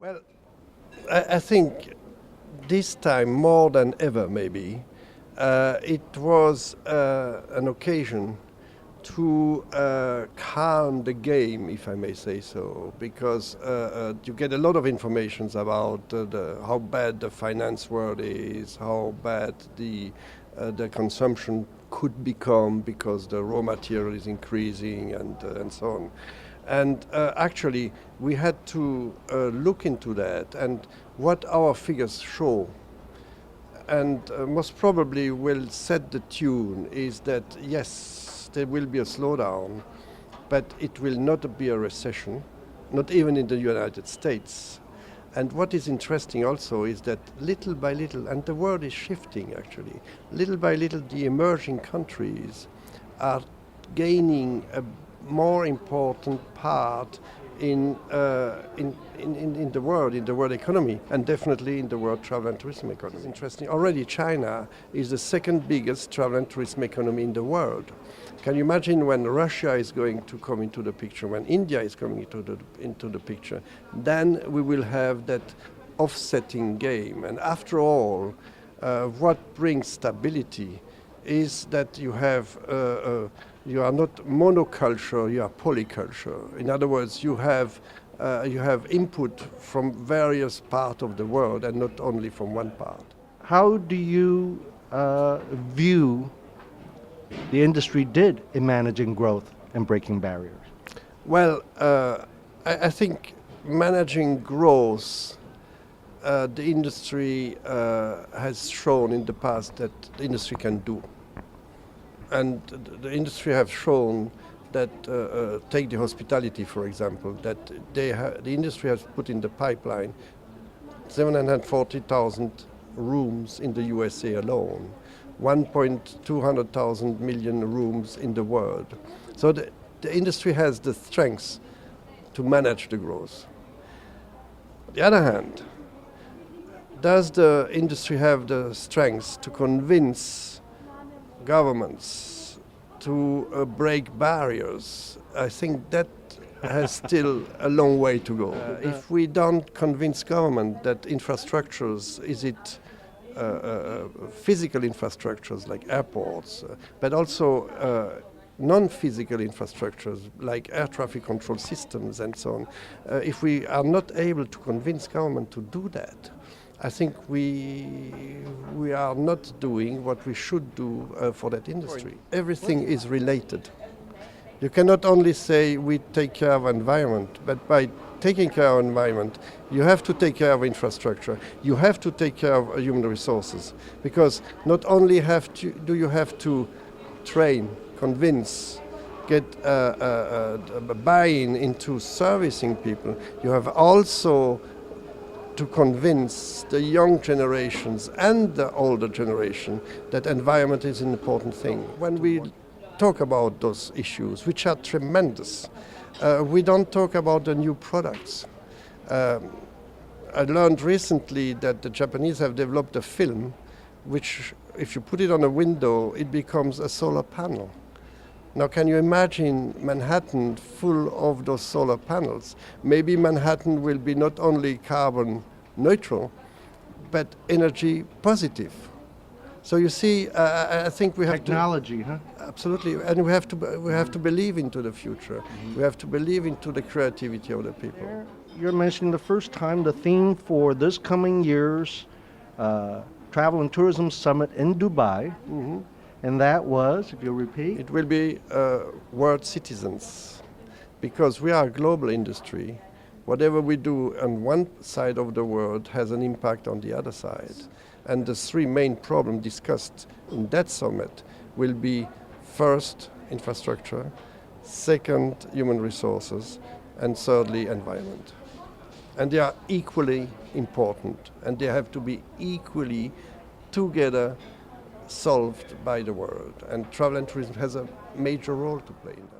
Well, I think this time more than ever, maybe, it was an occasion to calm the game, if I may say so, because you get a lot of information about how bad the finance world is, how bad the consumption could become because the raw material is increasing and so on. And actually, we had to look into that and what our figures show. And most probably will set the tune is that, yes, there will be a slowdown, but it will not be a recession, not even in the United States. And what is interesting also is that little by little, and the world is shifting actually, little by little the emerging countries are gaining a more important part in the world economy, and definitely in the world travel and tourism economy. Interesting. Already China is the second biggest travel and tourism economy in the world. Can you imagine when Russia is going to come into the picture, when India is coming into the picture, then we will have that offsetting game. And after all, what brings stability is that you have you are not monoculture, you are polyculture. In other words, you have input from various parts of the world and not only from one part. How do you view the industry did in managing growth and breaking barriers? Well, I think managing growth, the industry has shown in the past that the industry can do. And the industry have shown that, take the hospitality for example, that the industry has put in the pipeline 740,000 rooms in the USA alone, 1.2 million rooms in the world. So the industry has the strength to manage the growth. On the other hand, does the industry have the strength to convince governments to break barriers? I think that has still a long way to go. If we don't convince government that infrastructures, is it physical infrastructures like airports, but also non-physical infrastructures like air traffic control systems and so on, if we are not able to convince government to do that, I think we are not doing what we should do for that industry. Everything is related. You cannot only say we take care of environment, but by taking care of environment, you have to take care of infrastructure. You have to take care of human resources, because not only do you have to train, convince, get buy-in into servicing people, you have also to convince the young generations and the older generation that environment is an important thing. When we talk about those issues, which are tremendous, we don't talk about the new products. I learned recently that the Japanese have developed a film which, if you put it on a window, it becomes a solar panel. Now, can you imagine Manhattan full of those solar panels? Maybe Manhattan will be not only carbon neutral, but energy positive. So you see, I think we have technology, huh? Absolutely, and we have to believe into the future. Mm-hmm. We have to believe into the creativity of the people. You're mentioning the first time the theme for this coming year's Travel and Tourism Summit in Dubai. Mm-hmm. And that was, if you'll repeat? It will be world citizens, because we are a global industry. Whatever we do on one side of the world has an impact on the other side. And the three main problems discussed in that summit will be first, infrastructure, second, human resources, and thirdly, environment. And they are equally important, and they have to be equally together solved by the world, and travel and tourism has a major role to play in that.